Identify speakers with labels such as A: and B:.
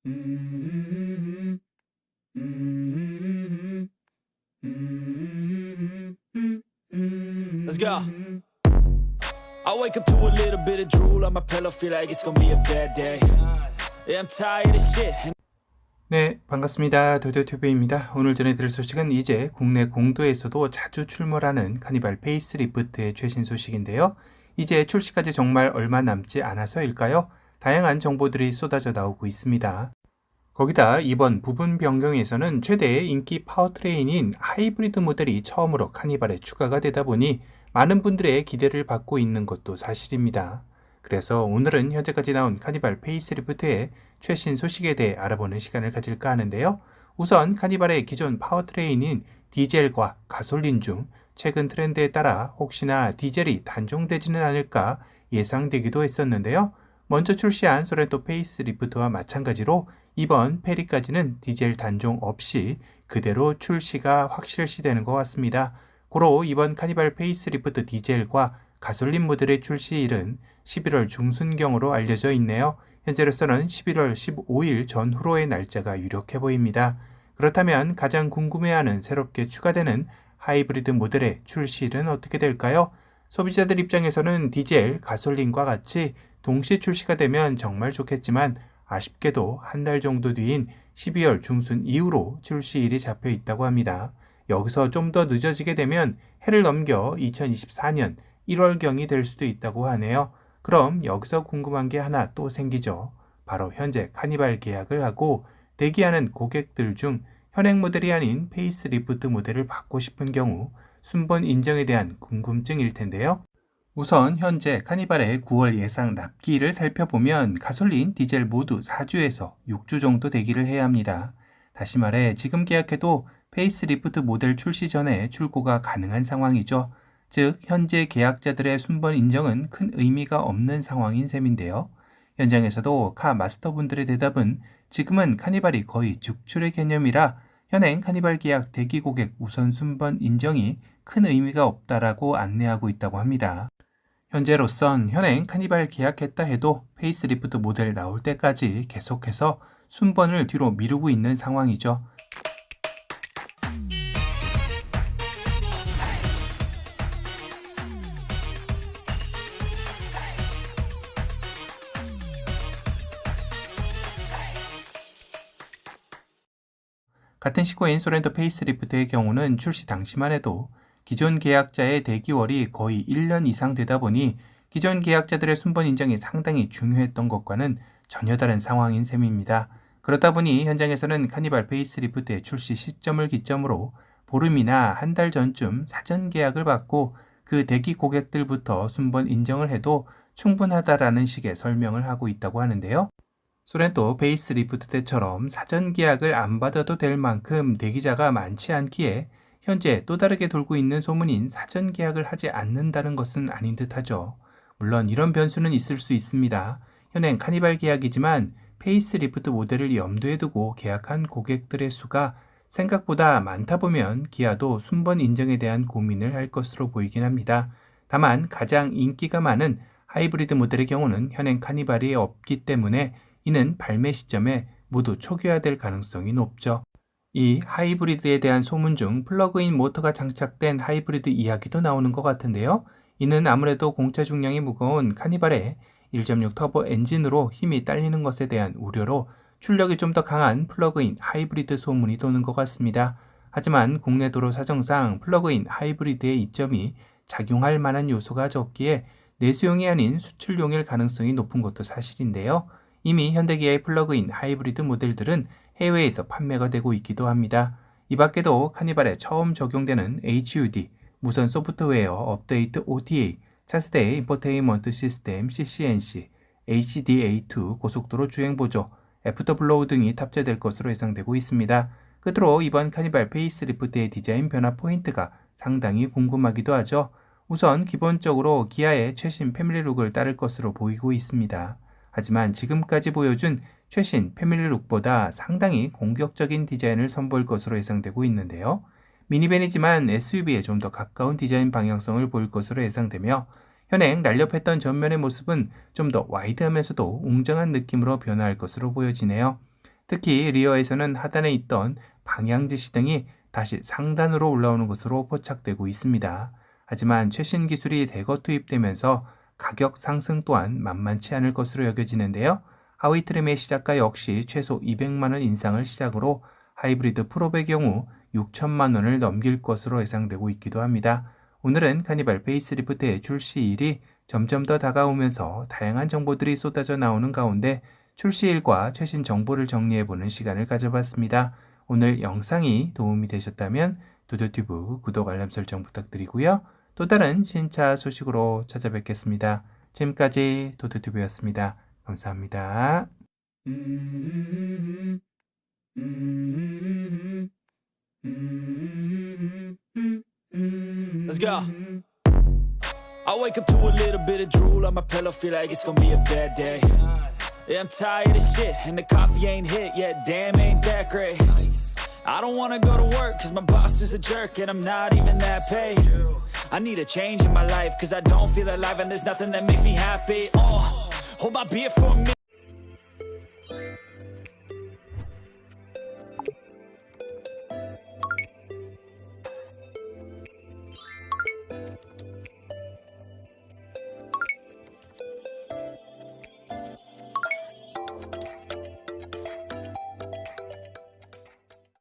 A: Mm-hmm. Mm-hmm. Mm-hmm. Let's go. I wake up to a little bit of drool on my pillow, feel like it's gonna be a bad day. Yeah, I'm tired of shit.
B: 네, 반갑습니다. 도도튜브입니다. 오늘 전해드릴 소식은 이제 국내 공도에서도 자주 출몰하는 카니발 페이스리프트의 최신 소식인데요. 이제 출시까지 정말 얼마 남지 않아서일까요? 다양한 정보들이 쏟아져 나오고 있습니다. 거기다 이번 부분 변경에서는 최대의 인기 파워트레인인 하이브리드 모델이 처음으로 카니발에 추가가 되다 보니 많은 분들의 기대를 받고 있는 것도 사실입니다. 그래서 오늘은 현재까지 나온 카니발 페이스리프트의 최신 소식에 대해 알아보는 시간을 가질까 하는데요. 우선 카니발의 기존 파워트레인인 디젤과 가솔린 중 최근 트렌드에 따라 혹시나 디젤이 단종되지는 않을까 예상되기도 했었는데요. 먼저 출시한 소렌토 페이스리프트와 마찬가지로 이번 페리까지는 디젤 단종 없이 그대로 출시가 확실시되는 것 같습니다. 고로 이번 카니발 페이스리프트 디젤과 가솔린 모델의 출시일은 11월 중순경으로 알려져 있네요. 현재로서는 11월 15일 전후로의 날짜가 유력해 보입니다. 그렇다면 가장 궁금해하는 새롭게 추가되는 하이브리드 모델의 출시일은 어떻게 될까요? 소비자들 입장에서는 디젤, 가솔린과 같이 동시 출시가 되면 정말 좋겠지만 아쉽게도 한 달 정도 뒤인 12월 중순 이후로 출시일이 잡혀 있다고 합니다. 여기서 좀 더 늦어지게 되면 해를 넘겨 2024년 1월경이 될 수도 있다고 하네요. 그럼 여기서 궁금한 게 하나 또 생기죠. 바로 현재 카니발 계약을 하고 대기하는 고객들 중 현행 모델이 아닌 페이스리프트 모델을 받고 싶은 경우 순번 인정에 대한 궁금증일 텐데요. 우선 현재 카니발의 9월 예상 납기일을 살펴보면 가솔린, 디젤 모두 4주에서 6주 정도 대기를 해야 합니다. 다시 말해 지금 계약해도 페이스리프트 모델 출시 전에 출고가 가능한 상황이죠. 즉 현재 계약자들의 순번 인정은 큰 의미가 없는 상황인 셈인데요. 현장에서도 카 마스터분들의 대답은 지금은 카니발이 거의 죽출의 개념이라 현행 카니발 계약 대기 고객 우선 순번 인정이 큰 의미가 없다라고 안내하고 있다고 합니다. 현재로선 현행 카니발 계약했다 해도 페이스리프트 모델 나올 때까지 계속해서 순번을 뒤로 미루고 있는 상황이죠. 같은 시기인 소렌토 페이스리프트의 경우는 출시 당시만 해도 기존 계약자의 대기월이 거의 1년 이상 되다 보니 기존 계약자들의 순번 인정이 상당히 중요했던 것과는 전혀 다른 상황인 셈입니다. 그렇다 보니 현장에서는 카니발 페이스리프트의 출시 시점을 기점으로 보름이나 한 달 전쯤 사전 계약을 받고 그 대기 고객들부터 순번 인정을 해도 충분하다라는 식의 설명을 하고 있다고 하는데요. 소렌토 페이스리프트 때처럼 사전 계약을 안 받아도 될 만큼 대기자가 많지 않기에 현재 또 다르게 돌고 있는 소문인 사전 계약을 하지 않는다는 것은 아닌 듯하죠. 물론 이런 변수는 있을 수 있습니다. 현행 카니발 계약이지만 페이스리프트 모델을 염두에 두고 계약한 고객들의 수가 생각보다 많다 보면 기아도 순번 인정에 대한 고민을 할 것으로 보이긴 합니다. 다만 가장 인기가 많은 하이브리드 모델의 경우는 현행 카니발이 없기 때문에 이는 발매 시점에 모두 초기화될 가능성이 높죠. 이 하이브리드에 대한 소문 중 플러그인 모터가 장착된 하이브리드 이야기도 나오는 것 같은데요. 이는 아무래도 공차 중량이 무거운 카니발의 1.6 터보 엔진으로 힘이 딸리는 것에 대한 우려로 출력이 좀 더 강한 플러그인 하이브리드 소문이 도는 것 같습니다. 하지만 국내 도로 사정상 플러그인 하이브리드의 이점이 작용할 만한 요소가 적기에 내수용이 아닌 수출용일 가능성이 높은 것도 사실인데요. 이미 현대기아의 플러그인 하이브리드 모델들은 해외에서 판매가 되고 있기도 합니다. 이 밖에도 카니발에 처음 적용되는 HUD, 무선 소프트웨어 업데이트 OTA, 차세대 인포테인먼트 시스템 CCNC, HDA2 고속도로 주행 보조, 애프터블로우 등이 탑재될 것으로 예상되고 있습니다. 끝으로 이번 카니발 페이스리프트의 디자인 변화 포인트가 상당히 궁금하기도 하죠. 우선 기본적으로 기아의 최신 패밀리룩을 따를 것으로 보이고 있습니다. 하지만 지금까지 보여준 최신 패밀리룩보다 상당히 공격적인 디자인을 선보일 것으로 예상되고 있는데요. 미니밴이지만 SUV에 좀 더 가까운 디자인 방향성을 보일 것으로 예상되며 현행 날렵했던 전면의 모습은 좀 더 와이드하면서도 웅장한 느낌으로 변화할 것으로 보여지네요. 특히 리어에서는 하단에 있던 방향지시등이 다시 상단으로 올라오는 것으로 포착되고 있습니다. 하지만 최신 기술이 대거 투입되면서 가격 상승 또한 만만치 않을 것으로 여겨지는데요. 하위 트림의 시작가 역시 최소 200만 원 인상을 시작으로 하이브리드 프로의 경우 6천만 원을 넘길 것으로 예상되고 있기도 합니다. 오늘은 카니발 페이스리프트의 출시일이 점점 더 다가오면서 다양한 정보들이 쏟아져 나오는 가운데 출시일과 최신 정보를 정리해보는 시간을 가져봤습니다. 오늘 영상이 도움이 되셨다면 도도튜브 구독 알람 설정 부탁드리고요. 또 다른 신차 소식으로 찾아뵙겠습니다. 지금까지 도도튜브였습니다. 감사합니다.
A: Let's go. I wake up to a little bit of drool on my pillow, feel like it's gonna be a bad day. Yeah, I'm tired of shit, and the coffee ain't hit yet, damn, ain't that great. I don't wanna go to work, cause my boss is a jerk, and I'm not even that paid. I need a change in my life, cause I don't feel alive, and there's nothing that makes me happy. Hold my beer for a minute.